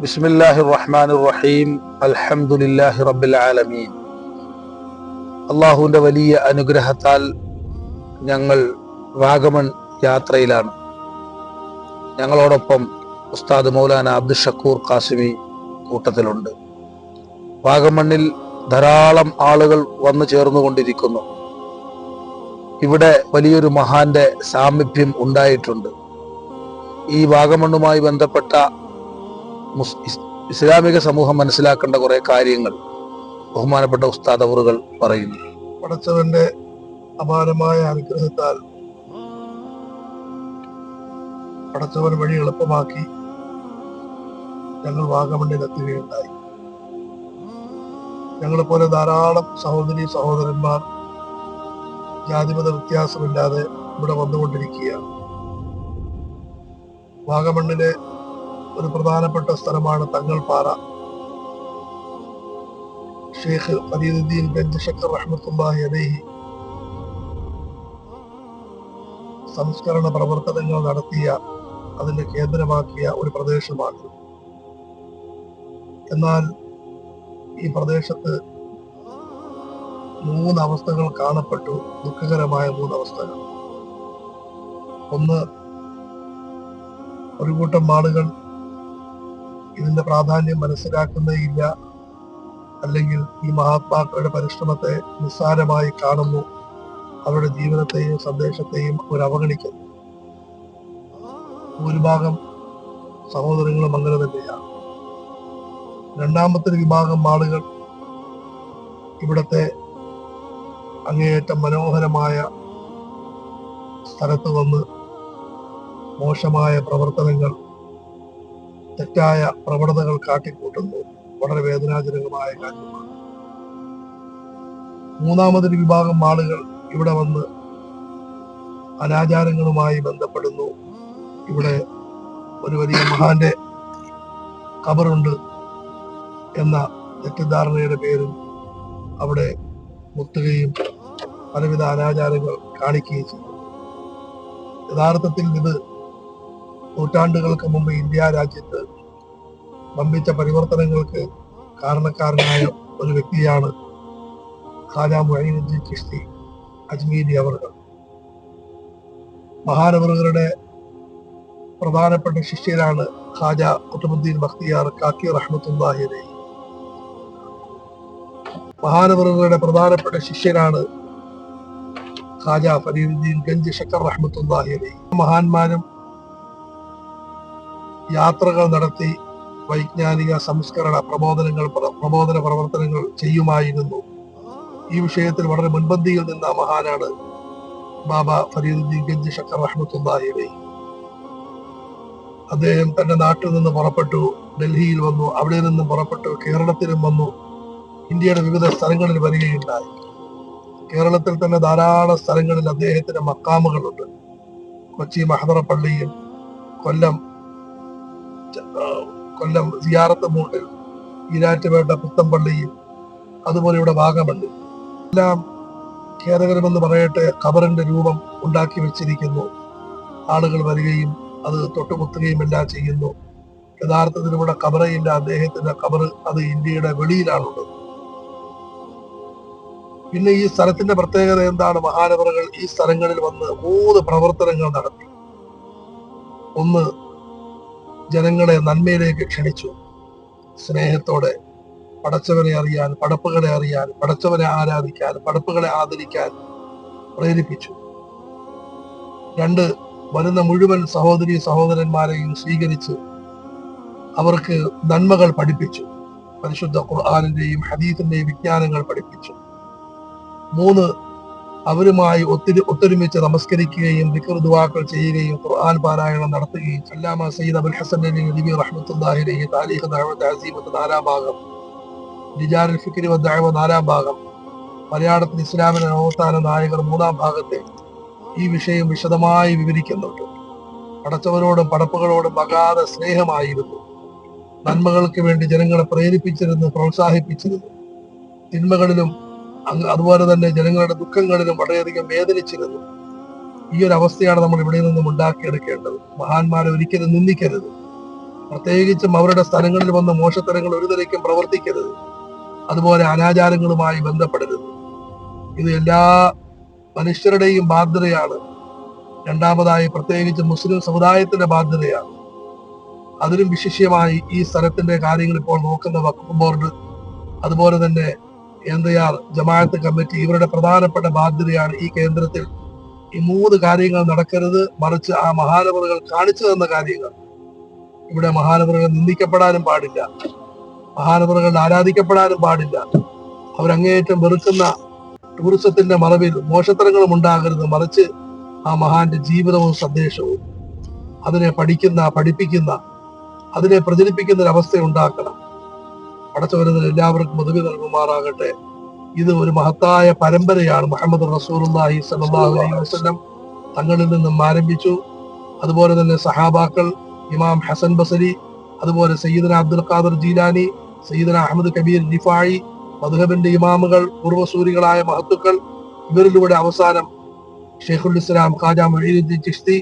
ബിസ്മില്ലാഹിർ റഹ്മാനിർ റഹീം. അൽഹംദുലില്ലാഹി റബ്ബിൽ ആലമീൻ. അള്ളാഹുവിന്റെ വലിയ അനുഗ്രഹത്താൽ ഞങ്ങൾ വാഗമൺ യാത്രയിലാണ്. ഞങ്ങളോടൊപ്പം ഉസ്താദ് മൗലാന അബ്ദുൽ ഷക്കൂർ ഖാസിമി കൂട്ടത്തിലുണ്ട്. വാഗമണ്ണിൽ ധാരാളം ആളുകൾ വന്നു ചേർന്നുകൊണ്ടിരിക്കുന്നു. ഇവിടെ വലിയൊരു മഹാന്റെ സാമീപ്യം ഉണ്ടായിട്ടുണ്ട്. ഈ വാഗമണ്ണുമായി ബന്ധപ്പെട്ട ഇസ്ലാമിക സമൂഹം മനസ്സിലാക്കേണ്ട കുറെ കാര്യങ്ങൾ ബഹുമാനപ്പെട്ട ഉസ്താദ് അവറുകൾ പറയുന്നു. പടച്ചവന്റെ അപാരമായ അനുഗ്രഹത്താൽ പടച്ചവൻ വഴി എളുപ്പമാക്കി ഞങ്ങൾ വാഗമണ്ണിൽ എത്തുകയുണ്ടായി. ഞങ്ങളെ പോലെ ധാരാളം സഹോദരി സഹോദരന്മാർ ജാതിമത വ്യത്യാസമില്ലാതെ ഇവിടെ വന്നുകൊണ്ടിരിക്കുകയാണ്. വാഗമണ്ണിലെ ഒരു പ്രധാനപ്പെട്ട സ്ഥലമാണ് തങ്ങൾപ്പാറ. ഷെയ്ഖ് ഫരീദുദ്ദീൻ ഗഞ്ച് ഷക്കർ റഹ്മത്തുള്ളാഹി അലൈഹി സംസ്കരണ പ്രവർത്തനങ്ങൾ നടത്തിയ അതിന്റെ കേന്ദ്രമാക്കിയ ഒരു പ്രദേശമാണ്. എന്നാൽ ഈ പ്രദേശത്ത് 3 അവസ്ഥകൾ കാണപ്പെട്ടു, ദുഃഖകരമായ 3 അവസ്ഥകൾ. ഒന്ന്, ഒരു കൂട്ടം ആളുകൾ ഇതിന്റെ പ്രാധാന്യം മനസ്സിലാക്കുന്നേയില്ല, അല്ലെങ്കിൽ ഈ മഹാത്മാക്കളുടെ പരിശ്രമത്തെ നിസ്സാരമായി കാണുന്നു, അവരുടെ ജീവിതത്തെയും സന്ദേശത്തെയും അവർ അവഗണിക്കുന്നു. ഭൂരിഭാഗം സഹോദരങ്ങളും അങ്ങനെ തന്നെയാണ്. രണ്ടാമത്തെ വിഭാഗം ആളുകൾ ഇവിടത്തെ അങ്ങേയറ്റം മനോഹരമായ സ്ഥലത്ത് വന്ന് മോശമായ പ്രവർത്തനങ്ങൾ, തെറ്റായ പ്രവണതകൾ കാട്ടിക്കൂട്ടുന്നു. വളരെ വേദനാജനകമായ കാര്യമാണ്. മൂന്നാമതൊരു വിഭാഗം ആളുകൾ ഇവിടെ വന്ന് അനാചാരങ്ങളുമായി ബന്ധപ്പെടുന്നു. ഇവിടെ ഒരു വലിയ മഹാന്റെ ഖബറുണ്ട് എന്ന തെറ്റിദ്ധാരണയുടെ പേരിൽ അവിടെ മുത്തുകയും പലവിധ അനാചാരങ്ങൾ കാണിക്കുകയും ചെയ്യും. യഥാർത്ഥത്തിൽ ഇത് നൂറ്റാണ്ടുകൾക്ക് മുമ്പ് ഇന്ത്യ രാജ്യത്ത് വമ്പിച്ച പരിവർത്തനങ്ങൾക്ക് കാരണക്കാരനായ ഒരു വ്യക്തിയാണ് ഖാജ മുഈനുദ്ദീൻ ചിശ്തി അജ്മീരി അവറുകൾ. മഹാനവറുകളുടെ പ്രധാനപ്പെട്ട ശിഷ്യരാണ് ഖാജ ഖുതുബുദ്ദീൻ ബഖ്തിയാർ കാക്കി റഹ്മത്തുള്ളാഹി അലൈഹി. മഹാനവറുകളുടെ പ്രധാനപ്പെട്ട ശിഷ്യരാണ് ഖാജ ഫരീദുദ്ദീൻ ഗഞ്ച് ഷക്കർ റഹ്മത്തുള്ളാഹി അലൈഹി. മഹാന്മാരും യാത്രകൾ നടത്തി വൈജ്ഞാനിക സംസ്കരണ പ്രബോധന പ്രവർത്തനങ്ങൾ ചെയ്യുമായിരുന്നു. ഈ വിഷയത്തിൽ വളരെ മുൻപന്തിയിൽ നിന്ന മഹാനാണ് ബാബ ഫരീദുദ്ദീൻ ഗഞ്ച് ഷക്കർ റഹ്മത്തുള്ളാഹി അലൈഹി. അദ്ദേഹം തന്റെ നാട്ടിൽ നിന്ന് പുറപ്പെട്ടു ഡൽഹിയിൽ വന്നു. അവിടെ നിന്നും പുറപ്പെട്ടു കേരളത്തിലും വന്നു. ഇന്ത്യയുടെ വിവിധ സ്ഥലങ്ങളിൽ വരികയുണ്ടായി. കേരളത്തിൽ തന്നെ ധാരാളം സ്ഥലങ്ങളിൽ അദ്ദേഹത്തിന്റെ മക്കാമുകളുണ്ട്. കൊച്ചി മഹദറ പള്ളിയിൽ, കൊല്ലം സിയാറത്ത് മൂട്ടിൽ, ഈരാറ്റുപേട്ട പുത്തമ്പള്ളിയിൽ, അതുപോലെ ഇവിടെ വാഗമണ്ണിൽ എല്ലാം ഖേദകരമെന്ന് പറയട്ടെ ഖബറിന്റെ രൂപം ഉണ്ടാക്കി വെച്ചിരിക്കുന്നു. ആളുകൾ വരികയും അത് തൊട്ടുമുത്തുകയും എല്ലാം ചെയ്യുന്നു. യഥാർത്ഥത്തിൽ ഇവിടെ ഖബറയില്ല. അദ്ദേഹത്തിന്റെ ഖബർ അത് ഇന്ത്യയുടെ വെളിയിലാണുള്ളത്. പിന്നെ ഈ സ്ഥലത്തിന്റെ പ്രത്യേകത എന്താണ്? മഹാനവറുകൾ ഈ സ്ഥലങ്ങളിൽ വന്ന് 3 പ്രവർത്തനങ്ങൾ നടത്തി. ഒന്ന്, ജനങ്ങളെ നന്മയിലേക്ക് ക്ഷണിച്ചു. സ്നേഹത്തോടെ പടച്ചവനെ അറിയാൻ, പടപ്പുകളെ അറിയാൻ, പടച്ചവനെ ആരാധിക്കാൻ, പടപ്പുകളെ ആദരിക്കാൻ പ്രേരിപ്പിച്ചു. 2, വരുന്ന മുഴുവൻ സഹോദരി സഹോദരന്മാരെയും സ്വീകരിച്ച് അവർക്ക് നന്മകൾ പഠിപ്പിച്ചു. പരിശുദ്ധ ഖുർആനിന്റെയും ഹദീസിന്റെയും വിജ്ഞാനങ്ങൾ പഠിപ്പിച്ചു. 3, അവരുമായി ഒത്തൊരുമിച്ച് നമസ്കരിക്കുകയും ദിക്ർ ദുആകൾ ചെയ്യുകയും ഖുർആൻ പാരായണം നടത്തുകയും. അല്ലാമ സയ്യിദ് അബുൽ ഹസൻ നദ്വി റഹ്മത്തുള്ളാഹി അലൈഹി താരീഖ് ദഅവത്ത് അസീമത്ത് 4-ാം ഭാഗം, റിജാലുൽ ഫിക്രി വ ദഅവ 4-ാം ഭാഗം, മലയാളത്തിൽ ഇസ്ലാമിന്റെ നവോത്ഥാന നായകർ 3-ാം ഭാഗത്തെ ഈ വിഷയം വിശദമായി വിവരിക്കുന്നുണ്ട്. പടച്ചവരോടും പടപ്പുകളോടും അഗാധ സ്നേഹമായിരുന്നു. നന്മകൾക്ക് വേണ്ടി ജനങ്ങളെ പ്രേരിപ്പിച്ചിരുന്നു, പ്രോത്സാഹിപ്പിച്ചിരുന്നു. തിന്മകളിലും അതുപോലെ തന്നെ ജനങ്ങളുടെ ദുഃഖങ്ങളിലും വളരെയധികം വേദനിച്ചിരുന്നു. ഈ ഒരു അവസ്ഥയാണ് നമ്മൾ ഇവിടെ നിന്നും ഉണ്ടാക്കിയെടുക്കേണ്ടത്. മഹാന്മാരെ ഒരിക്കലും നിന്ദിക്കരുത്. പ്രത്യേകിച്ചും അവരുടെ സ്ഥലങ്ങളിൽ വന്ന മോശത്തരങ്ങൾ ഒരു നിലയ്ക്കും പ്രവർത്തിക്കരുത്. അതുപോലെ അനാചാരങ്ങളുമായി ബന്ധപ്പെടരുത്. ഇത് എല്ലാ മനുഷ്യരുടെയും ബാധ്യതയാണ്. രണ്ടാമതായി പ്രത്യേകിച്ച് മുസ്ലിം സമുദായത്തിന്റെ ബാധ്യതയാണ്. അതിലും വിശിഷ്യമായി ഈ സ്ഥലത്തിന്റെ കാര്യങ്ങൾ ഇപ്പോൾ നോക്കുന്ന വഖഫ് ബോർഡ്, അതുപോലെ തന്നെ എന്തയാർ ജമാഅത്ത് കമ്മിറ്റി, ഇവരുടെ പ്രധാനപ്പെട്ട ബാധ്യതയാണ് ഈ കേന്ദ്രത്തിൽ ഈ 3 കാര്യങ്ങൾ നടക്കരുത്. മറിച്ച് ആ മഹാനവറുകൾ കാണിച്ചു തന്ന കാര്യങ്ങൾ, ഇവിടെ മഹാനവറുകൾ നിന്ദിക്കപ്പെടാനും പാടില്ല, മഹാനവറുകൾ ആരാധിക്കപ്പെടാനും പാടില്ല, അവരങ്ങേയറ്റം വെറുക്കുന്ന ടൂറിസത്തിന്റെ മറവിൽ മോശത്തരങ്ങളും ഉണ്ടാകരുത്. മറിച്ച് ആ മഹാന്റെ ജീവിതവും സന്ദേശവും അതിനെ പഠിപ്പിക്കുന്ന അതിനെ പ്രചരിപ്പിക്കുന്ന ഒരു അവസ്ഥ ഉണ്ടാക്കണം. പടച്ചവരതിന് എല്ലാവർക്കും പദവി നൽകുമാറാകട്ടെ. ഇത് ഒരു മഹത്തായ പരമ്പരയാണ്. മുഹമ്മദ് റസൂലുള്ളാഹി സ്വല്ലല്ലാഹു അലൈഹി വസല്ലം തങ്ങളിൽ നിന്നും ആരംഭിച്ചു. അതുപോലെ തന്നെ സഹാബാക്കൾ, ഇമാം ഹസൻ ബസരി, അതുപോലെ സയ്യിദന അബ്ദുൽ ഖാദിർ ജീലാനി, സയ്യിദന അഹമ്മദ് കബീർ റിഫായി, മദ്ഹബിന്റെ ഇമാമുകൾ, പൂർവ്വസൂരികളായ മഹത്തുക്കൾ, ഇവരിലൂടെ അവസാനം ഷെയ്ഖുൽ ഇസ്ലാം ഖാജ മുഈനുദ്ദീൻ ചിശ്തി,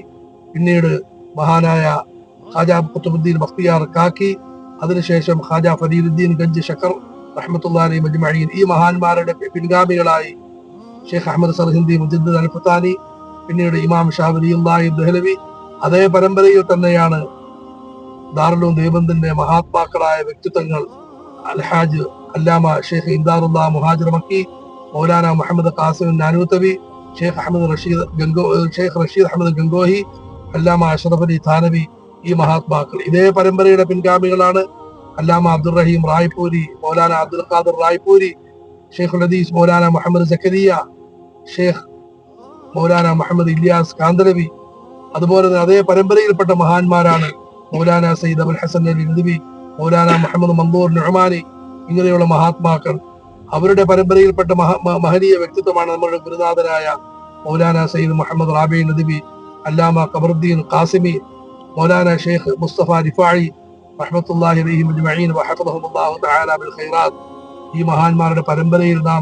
പിന്നീട് മഹാനായ ഖാജ ഖുത്ബുദ്ദീൻ ബഖ്തിയാർ കാക്കി, അതിനുശേഷം ഖാജ ഫരീദുദ്ദീൻ ഗഞ്ച് ശക്കർ റഹ്മത്തുള്ളാഹി അലൈഹി മജ്മഈൻ, ഈ മഹാന്മാരുടെ പിൻഗാമികളായി ഷെയ്ഖ് അഹമ്മദ് സർഹിന്ദി മുജദ്ദിദ് അൽ-ഫത്താനി, പിന്നീട് ഇമാം ഷാ വലിയുല്ലാഹി ദഹ്ലവി. അതേ പരമ്പരയിൽ തന്നെയാണ് ദാറുൽ ദേവബന്ദിന്റെ മഹാത്മാക്കളായ വ്യക്തിത്വങ്ങൾ അൽഹാജ് അല്ലാമ ഷെയ്ഖ് ഇംദാദുല്ലാ മുഹാജിർ മക്കി, മൗലാന മുഹമ്മദ് ഖാസിം നാനൂത്തവി, ഷെയ്ഖ് റഷീദ് അഹമ്മദ് ഗംഗോഹി, അല്ലാമ അഷ്റഫ് അലി താനവി. ഈ മഹാത്മാക്കൾ ഇതേ പരമ്പരയുടെ പിൻഗാമികളാണ്. അല്ലാമ അബ്ദുർ റഹീം റായ്പൂരി, മൗലാന അബ്ദുൽ ഖാദിർ റായ്പൂരി, ഷെയ്ഖുൽ ഹദീസ് മൗലാന മുഹമ്മദ് സക്കരിയ, ഷെയ്ഖ് മൗലാന മുഹമ്മദ് ഇല്യാസ് കാന്തലവി. അതുപോലെ തന്നെ അതേ പരമ്പരയിൽപ്പെട്ട മഹാന്മാരാണ് മൗലാന സയ്യിദ് അബുൽ ഹസൻ അലി നദ്വി, മൗലാന മുഹമ്മദ് മൻദൂർ നുഅ്മാനി. ഇങ്ങനെയുള്ള മഹാത്മാക്കൾ, അവരുടെ പരമ്പരയിൽപ്പെട്ട മഹനീയ വ്യക്തിത്വമാണ് നമ്മുടെ ഗുരുനാഥനായ മൗലാന സയ്യിദ് മുഹമ്മദ് റാബി നദ്വി, അല്ലാമ ഖബറുദ്ദീൻ ഖാസിമി, മൗലാന ഷെയ്ഖ് മുസ്തഫ റിഫായി റഹ്മത്തുള്ളാഹി അലൈഹിം അജ്മഈൻ വഹഫദഹുമുല്ലാഹു തആല ബിൽ ഖൈറാത്ത്. ഈ മഹാന്മാരുടെ പരമ്പരയിൽ നാം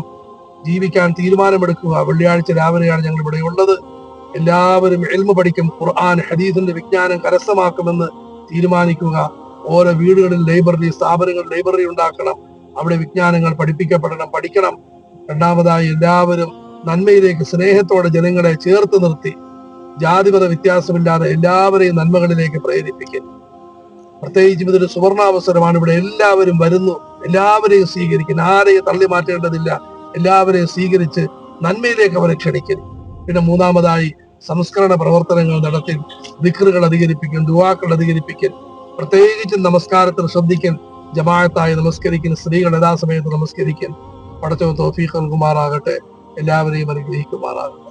ജീവിക്കാൻ തീരുമാനമെടുക്കുക. വെള്ളിയാഴ്ച രാവിലെയാണ് ഞങ്ങൾ ഇവിടെ ഉള്ളത്. എല്ലാവരും ഇൽമു പഠിക്കും, ഖുർആൻ ഹദീസിന്റെ വിജ്ഞാനം കരസ്ഥമാക്കുമെന്ന് തീരുമാനിക്കുക. ഓരോ വീടുകളിൽ ലൈബ്രറി, സ്ഥാപനങ്ങളിൽ ലൈബ്രറി ഉണ്ടാക്കണം. അവിടെ വിജ്ഞാനങ്ങൾ പഠിക്കണം. രണ്ടാമതായി എല്ലാവരും നന്മയിലേക്ക് സ്നേഹത്തോടെ ജനങ്ങളെ ചേർത്ത് നിർത്തി ജാതിമത വ്യത്യാസമില്ലാതെ എല്ലാവരെയും നന്മകളിലേക്ക് പ്രേരിപ്പിക്കും. പ്രത്യേകിച്ചും ഇതൊരു സുവർണാവസരമാണ്. ഇവിടെ എല്ലാവരും വരുന്നു, എല്ലാവരെയും സ്വീകരിക്കുന്നു, ആരെയും തള്ളി മാറ്റേണ്ടതില്ല. എല്ലാവരെയും സ്വീകരിച്ച് നന്മയിലേക്ക് അവരെ ക്ഷണിക്കുന്നു. പിന്നെ മൂന്നാമതായി സംസ്കരണ പ്രവർത്തനങ്ങൾ നടത്തി ദിക്റുകൾ അധികരിപ്പിക്കും, ദുആകൾ അധികരിപ്പിക്കും. പ്രത്യേകിച്ചും നമസ്കാരത്തിൽ ശ്രദ്ധിക്കും, ജമാഅത്തായി നമസ്കരിക്കും, സ്ത്രീകൾ യഥാസമയത്ത് നമസ്കരിക്കും. പടച്ചവൻ തൗഫീഖ് നൽകുമാറാകട്ടെ, എല്ലാവരെയും അനുഗ്രഹിക്കുമാറാകട്ടെ.